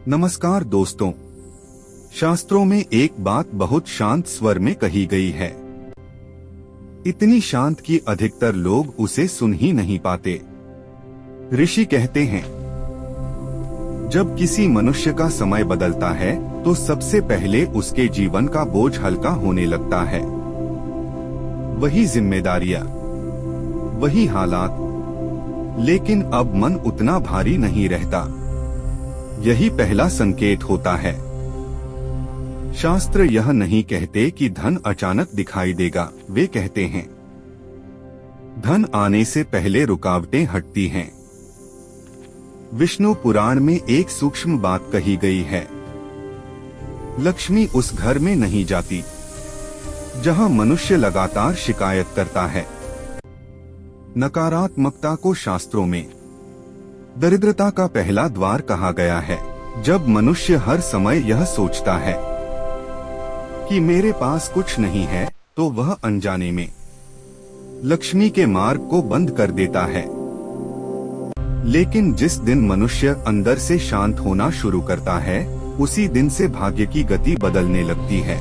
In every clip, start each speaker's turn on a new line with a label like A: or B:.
A: नमस्कार दोस्तों। शास्त्रों में एक बात बहुत शांत स्वर में कही गई है। इतनी शांत कि अधिकतर लोग उसे सुन ही नहीं पाते। ऋषि कहते हैं, जब किसी मनुष्य का समय बदलता है तो सबसे पहले उसके जीवन का बोझ हल्का होने लगता है। वही जिम्मेदारियां, वही हालात, लेकिन अब मन उतना भारी नहीं रहता। यही पहला संकेत होता है। शास्त्र यह नहीं कहते कि धन अचानक दिखाई देगा, वे कहते हैं धन आने से पहले रुकावटें हटती हैं। विष्णु पुराण में एक सूक्ष्म बात कही गई है, लक्ष्मी उस घर में नहीं जाती जहां मनुष्य लगातार शिकायत करता है। नकारात्मकता को शास्त्रों में दरिद्रता का पहला द्वार कहा गया है। जब मनुष्य हर समय यह सोचता है कि मेरे पास कुछ नहीं है, तो वह अनजाने में लक्ष्मी के मार्ग को बंद कर देता है। लेकिन जिस दिन मनुष्य अंदर से शांत होना शुरू करता है, उसी दिन से भाग्य की गति बदलने लगती है।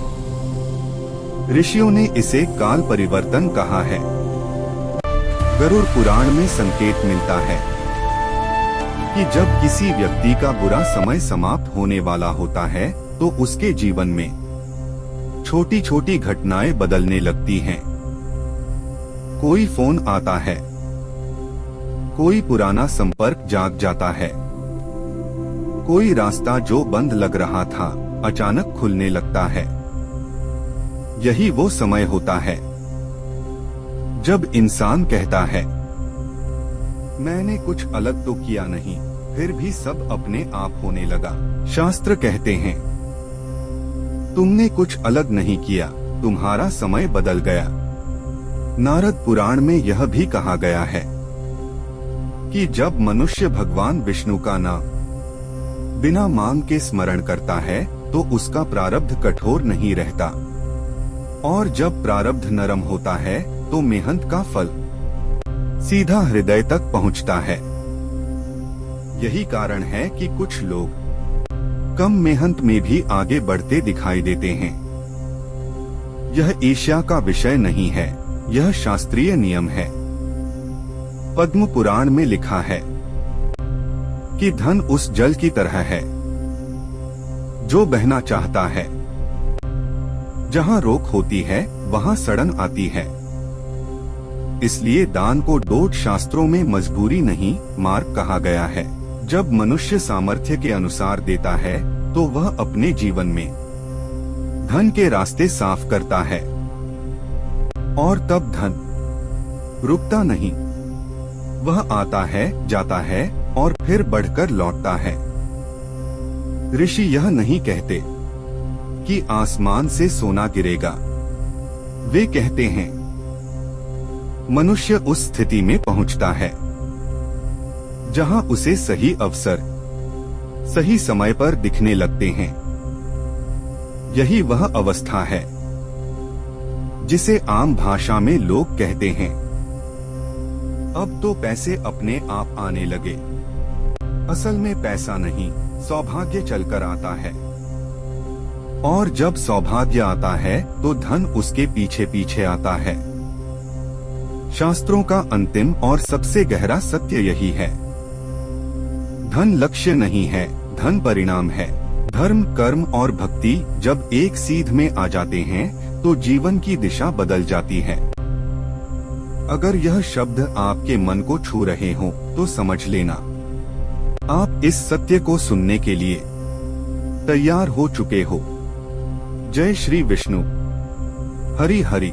A: ऋषियों ने इसे काल परिवर्तन कहा है। गरुड़ पुराण में संकेत मिलता है कि जब किसी व्यक्ति का बुरा समय समाप्त होने वाला होता है तो उसके जीवन में छोटी छोटी घटनाएं बदलने लगती हैं। कोई फोन आता है, कोई पुराना संपर्क जाग जाता है, कोई रास्ता जो बंद लग रहा था अचानक खुलने लगता है। यही वो समय होता है जब इंसान कहता है, मैंने कुछ अलग तो किया नहीं, फिर भी सब अपने आप होने लगा। शास्त्र कहते हैं, तुमने कुछ अलग नहीं किया, तुम्हारा समय बदल गया। नारद पुराण में यह भी कहा गया है कि जब मनुष्य भगवान विष्णु का नाम बिना मांग के स्मरण करता है तो उसका प्रारब्ध कठोर नहीं रहता, और जब प्रारब्ध नरम होता है तो मेहनत का फल सीधा हृदय तक पहुंचता है। यही कारण है कि कुछ लोग कम मेहनत में भी आगे बढ़ते दिखाई देते हैं। यह ईर्ष्या का विषय नहीं है, यह शास्त्रीय नियम है। पद्म पुराण में लिखा है कि धन उस जल की तरह है जो बहना चाहता है। जहां रोक होती है वहां सड़न आती है। इसलिए दान को डोट शास्त्रों में मजबूरी नहीं, मार्ग कहा गया है। जब मनुष्य सामर्थ्य के अनुसार देता है तो वह अपने जीवन में धन के रास्ते साफ करता है, और तब धन रुकता नहीं, वह आता है, जाता है और फिर बढ़कर लौटता है। ऋषि यह नहीं कहते कि आसमान से सोना गिरेगा, वे कहते हैं मनुष्य उस स्थिति में पहुंचता है जहां उसे सही अवसर सही समय पर दिखने लगते हैं। यही वह अवस्था है जिसे आम भाषा में लोग कहते हैं, अब तो पैसे अपने आप आने लगे। असल में पैसा नहीं, सौभाग्य चलकर आता है, और जब सौभाग्य आता है तो धन उसके पीछे पीछे आता है। शास्त्रों का अंतिम और सबसे गहरा सत्य यही है, धन लक्ष्य नहीं है, धन परिणाम है। धर्म, कर्म और भक्ति जब एक सीध में आ जाते हैं तो जीवन की दिशा बदल जाती है। अगर यह शब्द आपके मन को छू रहे हों तो समझ लेना, आप इस सत्य को सुनने के लिए तैयार हो चुके हो। जय श्री विष्णु। हरि हरि।